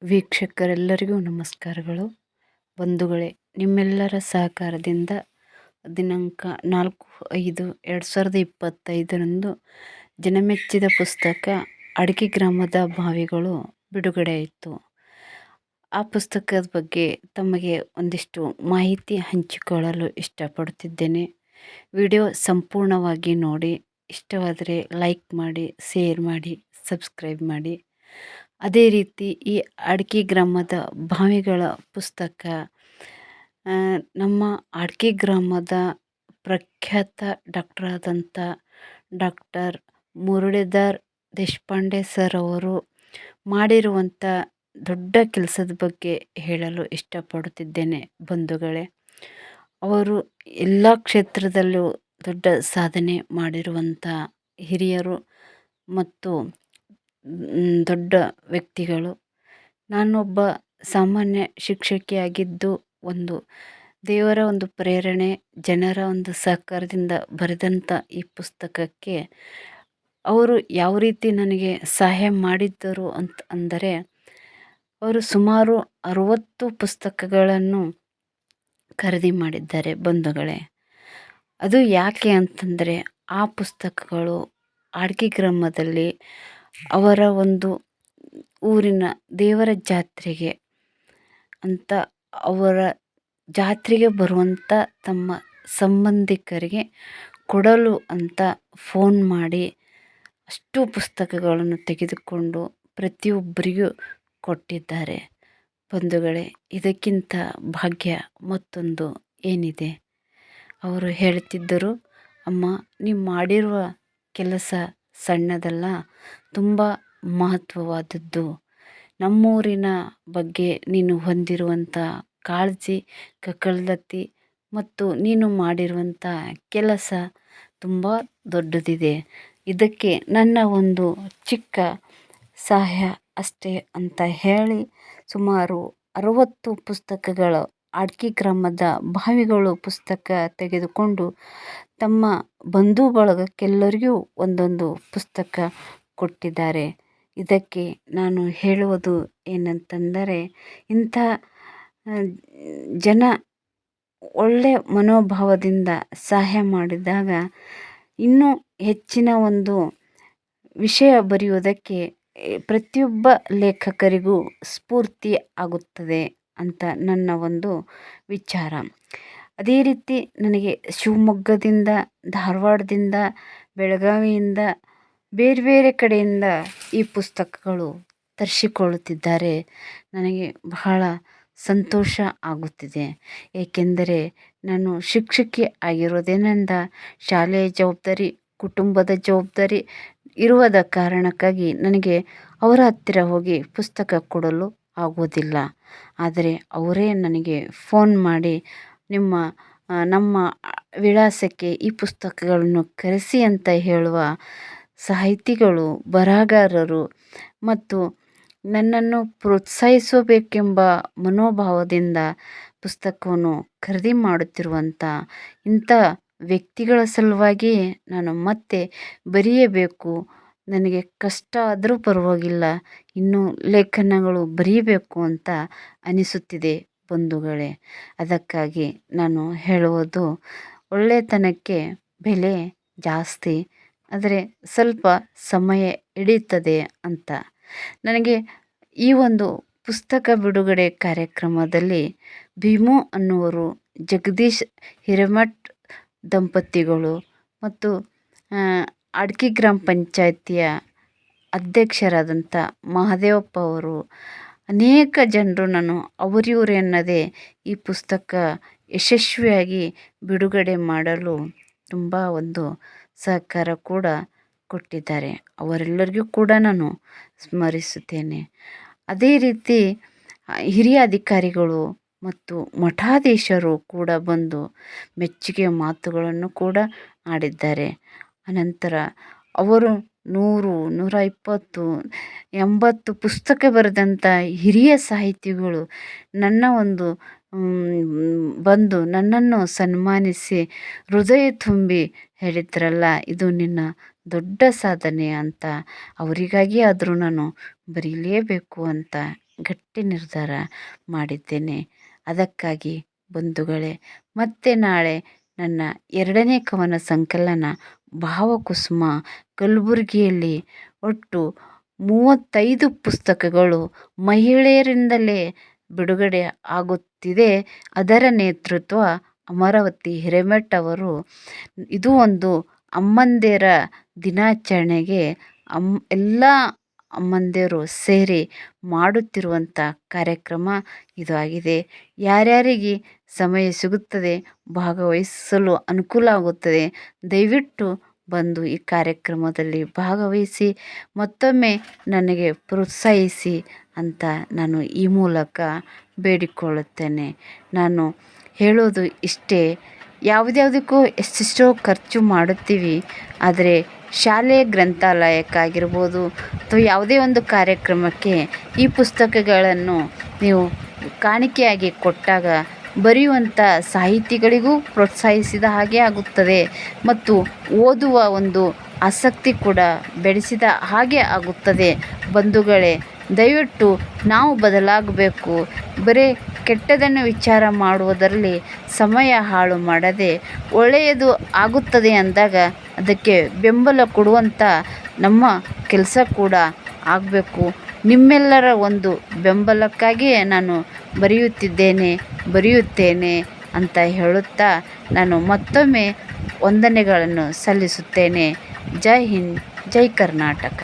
ವೀಕ್ಷಕರೆಲ್ಲರಿಗೂ ನಮಸ್ಕಾರಗಳು. ಬಂಧುಗಳೇ, ನಿಮ್ಮೆಲ್ಲರ ಸಹಕಾರದಿಂದ ದಿನಾಂಕ 4/5/2025 ಜನಮೆಚ್ಚಿದ ಪುಸ್ತಕ ಅಡಿಕೆ ಗ್ರಾಮದ ಬಾವಿಗಳು ಬಿಡುಗಡೆಯಾಯಿತು. ಆ ಪುಸ್ತಕದ ಬಗ್ಗೆ ತಮಗೆ ಒಂದಿಷ್ಟು ಮಾಹಿತಿ ಹಂಚಿಕೊಳ್ಳಲು ಇಷ್ಟಪಡುತ್ತಿದ್ದೇನೆ. ವಿಡಿಯೋ ಸಂಪೂರ್ಣವಾಗಿ ನೋಡಿ. ಇಷ್ಟವಾದರೆ ಲೈಕ್ ಮಾಡಿ, ಶೇರ್ ಮಾಡಿ, ಸಬ್ಸ್ಕ್ರೈಬ್ ಮಾಡಿ. ಅದೇ ರೀತಿ ಈ ಅಡಿಕೆ ಗ್ರಾಮದ ಬಾವಿಗಳ ಪುಸ್ತಕ ನಮ್ಮ ಅಡಿಕೆ ಗ್ರಾಮದ ಪ್ರಖ್ಯಾತ ಡಾಕ್ಟರಾದಂಥ ಡಾಕ್ಟರ್ ಮುರಳೀಧರ್ ದೇಶಪಾಂಡೆ ಸರ್ ಅವರು ಮಾಡಿರುವಂಥ ದೊಡ್ಡ ಕೆಲಸದ ಬಗ್ಗೆ ಹೇಳಲು ಇಷ್ಟಪಡುತ್ತಿದ್ದೇನೆ ಬಂಧುಗಳೇ. ಅವರು ಎಲ್ಲ ಕ್ಷೇತ್ರದಲ್ಲೂ ದೊಡ್ಡ ಸಾಧನೆ ಮಾಡಿರುವಂಥ ಹಿರಿಯರು ಮತ್ತು ದೊಡ್ಡ ವ್ಯಕ್ತಿಗಳು. ನಾನೊಬ್ಬ ಸಾಮಾನ್ಯ ಶಿಕ್ಷಕಿಯಾಗಿದ್ದು ದೇವರ ಒಂದು ಪ್ರೇರಣೆ, ಜನರ ಒಂದು ಸಹಕಾರದಿಂದ ಬರೆದಂಥ ಈ ಪುಸ್ತಕಕ್ಕೆ ಅವರು ಯಾವ ರೀತಿ ನನಗೆ ಸಹಾಯ ಮಾಡಿದ್ದರು ಅಂದರೆ ಅವರು ಸುಮಾರು 60 ಪುಸ್ತಕಗಳನ್ನು ಖರೀದಿ ಮಾಡಿದ್ದಾರೆ ಬಂಧುಗಳೇ. ಅದು ಯಾಕೆ ಅಂತಂದರೆ ಆ ಪುಸ್ತಕಗಳು ಅಡಿಕೆ ಗ್ರಾಮದಲ್ಲಿ ಅವರ ಒಂದು ಊರಿನ ದೇವರ ಜಾತ್ರೆಗೆ ಅಂತ ಅವರ ಜಾತ್ರೆಗೆ ಬರುವಂಥ ತಮ್ಮ ಸಂಬಂಧಿಕರಿಗೆ ಕೊಡಲು ಅಂತ ಫೋನ್ ಮಾಡಿ ಅಷ್ಟು ಪುಸ್ತಕಗಳನ್ನು ತೆಗೆದುಕೊಂಡು ಪ್ರತಿಯೊಬ್ಬರಿಗೂ ಕೊಟ್ಟಿದ್ದಾರೆ ಬಂಧುಗಳೇ. ಇದಕ್ಕಿಂತ ಭಾಗ್ಯ ಮತ್ತೊಂದು ಏನಿದೆ? ಅವರು ಹೇಳುತ್ತಿದ್ದರು, ಅಮ್ಮ, ನೀವು ಮಾಡಿರುವ ಕೆಲಸ ಸಣ್ಣದಲ್ಲ, ತುಂಬ ಮಹತ್ವವಾದದ್ದು. ನಮ್ಮೂರಿನ ಬಗ್ಗೆ ನೀನು ಹೊಂದಿರುವಂಥ ಕಾಳಜಿ, ಕಳಕಳಿ ಮತ್ತು ನೀನು ಮಾಡಿರುವಂಥ ಕೆಲಸ ತುಂಬ ದೊಡ್ಡದಿದೆ. ಇದಕ್ಕೆ ನನ್ನ ಒಂದು ಚಿಕ್ಕ ಸಹಾಯ ಅಷ್ಟೇ ಅಂತ ಹೇಳಿ ಸುಮಾರು 60 ಪುಸ್ತಕಗಳು ಅಡಿಕೆ ಗ್ರಾಮದ ಬಾವಿಗಳು ಪುಸ್ತಕ ತೆಗೆದುಕೊಂಡು ತಮ್ಮ ಬಂಧು ಬಳಗಕ್ಕೆಲ್ಲರಿಗೂ ಒಂದೊಂದು ಪುಸ್ತಕ ಕೊಟ್ಟಿದ್ದಾರೆ. ಇದಕ್ಕೆ ನಾನು ಹೇಳುವುದು ಏನಂತಂದರೆ, ಇಂಥ ಜನ ಒಳ್ಳೆಯ ಮನೋಭಾವದಿಂದ ಸಹಾಯ ಮಾಡಿದಾಗ ಇನ್ನೂ ಹೆಚ್ಚಿನ ಒಂದು ವಿಷಯ ಬರೆಯುವುದಕ್ಕೆ ಪ್ರತಿಯೊಬ್ಬ ಲೇಖಕರಿಗೂ ಸ್ಫೂರ್ತಿ ಆಗುತ್ತದೆ ಅಂತ ನನ್ನ ಒಂದು ವಿಚಾರ. ಅದೇ ರೀತಿ ನನಗೆ ಶಿವಮೊಗ್ಗದಿಂದ, ಧಾರವಾಡದಿಂದ, ಬೆಳಗಾವಿಯಿಂದ, ಬೇರೆ ಬೇರೆ ಕಡೆಯಿಂದ ಈ ಪುಸ್ತಕಗಳು ತರಿಸಿಕೊಳ್ಳುತ್ತಿದ್ದಾರೆ. ನನಗೆ ಬಹಳ ಸಂತೋಷ ಆಗುತ್ತಿದೆ. ಏಕೆಂದರೆ ನಾನು ಶಿಕ್ಷಕಿ ಆಗಿರೋದೇನಿಂದ ಶಾಲೆಯ ಜವಾಬ್ದಾರಿ, ಕುಟುಂಬದ ಜವಾಬ್ದಾರಿ ಇರುವುದ ಕಾರಣಕ್ಕಾಗಿ ನನಗೆ ಅವರ ಹತ್ತಿರ ಹೋಗಿ ಪುಸ್ತಕ ಕೊಡಲು ಆಗೋದಿಲ್ಲ. ಆದರೆ ಅವರೇ ನನಗೆ ಫೋನ್ ಮಾಡಿ ನಮ್ಮ ವಿಳಾಸಕ್ಕೆ ಈ ಪುಸ್ತಕಗಳನ್ನು ಕರೆಸಿ ಅಂತ ಹೇಳುವ ಸಾಹಿತಿಗಳು, ಬರಹಗಾರರು ಮತ್ತು ನನ್ನನ್ನು ಪ್ರೋತ್ಸಾಹಿಸಬೇಕೆಂಬ ಮನೋಭಾವದಿಂದ ಪುಸ್ತಕವನ್ನು ಖರೀದಿ ಮಾಡುತ್ತಿರುವಂಥ ಇಂಥ ವ್ಯಕ್ತಿಗಳ ಸಲುವಾಗಿ ನಾನು ಮತ್ತೆ ಬರೆಯಬೇಕು. ನನಗೆ ಕಷ್ಟ ಆದರೂ ಪರವಾಗಿಲ್ಲ, ಇನ್ನೂ ಲೇಖನಗಳು ಬರೀಬೇಕು ಅಂತ ಅನಿಸುತ್ತಿದೆ ಬಂಧುಗಳೇ. ಅದಕ್ಕಾಗಿ ನಾನು ಹೇಳುವುದು, ಒಳ್ಳೆಯತನಕ್ಕೆ ಬೆಲೆ ಜಾಸ್ತಿ, ಆದರೆ ಸ್ವಲ್ಪ ಸಮಯ ಹಿಡಿಯುತ್ತದೆ ಅಂತ. ನನಗೆ ಈ ಒಂದು ಪುಸ್ತಕ ಬಿಡುಗಡೆ ಕಾರ್ಯಕ್ರಮದಲ್ಲಿ ಭೀಮು ಅನ್ನುವರು, ಜಗದೀಶ್ ಹಿರೇಮಠ್ ದಂಪತಿಗಳು ಮತ್ತು ಅಡಿಕೆ ಗ್ರಾಮ ಪಂಚಾಯಿತಿಯ ಅಧ್ಯಕ್ಷರಾದಂಥ ಮಹದೇವಪ್ಪ ಅವರು, ಅನೇಕ ಜನರು ನಾನು ಅವರಿವರು ಎನ್ನದೇ ಈ ಪುಸ್ತಕ ಯಶಸ್ವಿಯಾಗಿ ಬಿಡುಗಡೆ ಮಾಡಲು ತುಂಬ ಒಂದು ಸಹಕಾರ ಕೂಡ ಕೊಟ್ಟಿದ್ದಾರೆ. ಅವರೆಲ್ಲರಿಗೂ ಕೂಡ ನಾನು ಸ್ಮರಿಸುತ್ತೇನೆ. ಅದೇ ರೀತಿ ಹಿರಿಯ ಅಧಿಕಾರಿಗಳು ಮತ್ತು ಮಠಾಧೀಶರು ಕೂಡ ಬಂದು ಮೆಚ್ಚುಗೆಯ ಮಾತುಗಳನ್ನು ಕೂಡ ಆಡಿದ್ದಾರೆ. ಅನಂತರ ಅವರು 100, 120, 80 ಪುಸ್ತಕ ಬರೆದಂಥ ಹಿರಿಯ ಸಾಹಿತಿಗಳು ನನ್ನ ಒಂದು ಬಂದು ನನ್ನನ್ನು ಸನ್ಮಾನಿಸಿ ಹೃದಯ ತುಂಬಿ ಹೇಳಿದ್ರಲ್ಲ, ಇದು ನಿನ್ನ ದೊಡ್ಡ ಸಾಧನೆ ಅಂತ. ಅವರಿಗಾಗಿ ಆದರೂ ನಾನು ಬರೀಲೇಬೇಕು ಅಂತ ಗಟ್ಟಿ ನಿರ್ಧಾರ ಮಾಡಿದ್ದೇನೆ. ಅದಕ್ಕಾಗಿ ಬಂಧುಗಳೇ, ಮತ್ತೆ ನಾಳೆ ನನ್ನ 2ನೇ ಕವನ ಸಂಕಲನ ಭಾವಕುಸುಮ ಕಲಬುರಗಿಯಲ್ಲಿ ಒಟ್ಟು 35 ಪುಸ್ತಕಗಳು ಮಹಿಳೆಯರಿಂದಲೇ ಬಿಡುಗಡೆ ಆಗುತ್ತಿದೆ. ಅದರ ನೇತೃತ್ವ ಅಮರಾವತಿ ಹಿರೇಮಠ್ ಅವರು. ಇದು ಒಂದು ಅಮ್ಮಂದಿರ ದಿನಾಚರಣೆಗೆ ಎಲ್ಲ ಅಮ್ಮಂದಿರು ಸೇರಿ ಮಾಡುತ್ತಿರುವಂಥ ಕಾರ್ಯಕ್ರಮ ಇದು ಆಗಿದೆ. ಯಾರ್ಯಾರಿಗೆ ಸಮಯ ಸಿಗುತ್ತದೆ, ಭಾಗವಹಿಸಲು ಅನುಕೂಲ ಆಗುತ್ತದೆ, ದಯವಿಟ್ಟು ಬಂದು ಈ ಕಾರ್ಯಕ್ರಮದಲ್ಲಿ ಭಾಗವಹಿಸಿ ಮತ್ತೊಮ್ಮೆ ನನಗೆ ಪ್ರೋತ್ಸಾಹಿಸಿ ಅಂತ ನಾನು ಈ ಮೂಲಕ ಬೇಡಿಕೊಳ್ಳುತ್ತೇನೆ. ನಾನು ಹೇಳೋದು ಇಷ್ಟೇ, ಯಾವುದ್ಯಾವುದಕ್ಕೂ ಎಷ್ಟೆಷ್ಟೋ ಖರ್ಚು ಮಾಡುತ್ತೀವಿ. ಆದರೆ ಶಾಲೆಯ ಗ್ರಂಥಾಲಯಕ್ಕಾಗಿರ್ಬೋದು ಅಥವಾ ಯಾವುದೇ ಒಂದು ಕಾರ್ಯಕ್ರಮಕ್ಕೆ ಈ ಪುಸ್ತಕಗಳನ್ನು ನೀವು ಕಾಣಿಕೆಯಾಗಿ ಕೊಟ್ಟಾಗ ಬರೆಯುವಂಥ ಸಾಹಿತಿಗಳಿಗೂ ಪ್ರೋತ್ಸಾಹಿಸಿದ ಹಾಗೆ ಆಗುತ್ತದೆ ಮತ್ತು ಓದುವ ಒಂದು ಆಸಕ್ತಿ ಕೂಡ ಬೆಳೆಸಿದ ಹಾಗೆ ಆಗುತ್ತದೆ. ಬಂಧುಗಳೇ, ದಯವಿಟ್ಟು ನಾವು ಬದಲಾಗಬೇಕು. ಬರೀ ಕೆಟ್ಟದನ್ನು ವಿಚಾರ ಮಾಡುವುದರಲ್ಲಿ ಸಮಯ ಹಾಳು ಮಾಡದೆ ಒಳ್ಳೆಯದು ಆಗುತ್ತದೆ ಅಂದಾಗ ಅದಕ್ಕೆ ಬೆಂಬಲ ಕೊಡುವಂಥ ನಮ್ಮ ಕೆಲಸ ಕೂಡ ಆಗಬೇಕು. ನಿಮ್ಮೆಲ್ಲರ ಒಂದು ಬೆಂಬಲಕ್ಕಾಗಿಯೇ ನಾನು ಬರೆಯುತ್ತೇನೆ ಅಂತ ಹೇಳುತ್ತಾ ನಾನು ಮತ್ತೊಮ್ಮೆ ವಂದನೆಗಳನ್ನು ಸಲ್ಲಿಸುತ್ತೇನೆ. ಜೈ ಹಿಂದ್, ಜೈ ಕರ್ನಾಟಕ.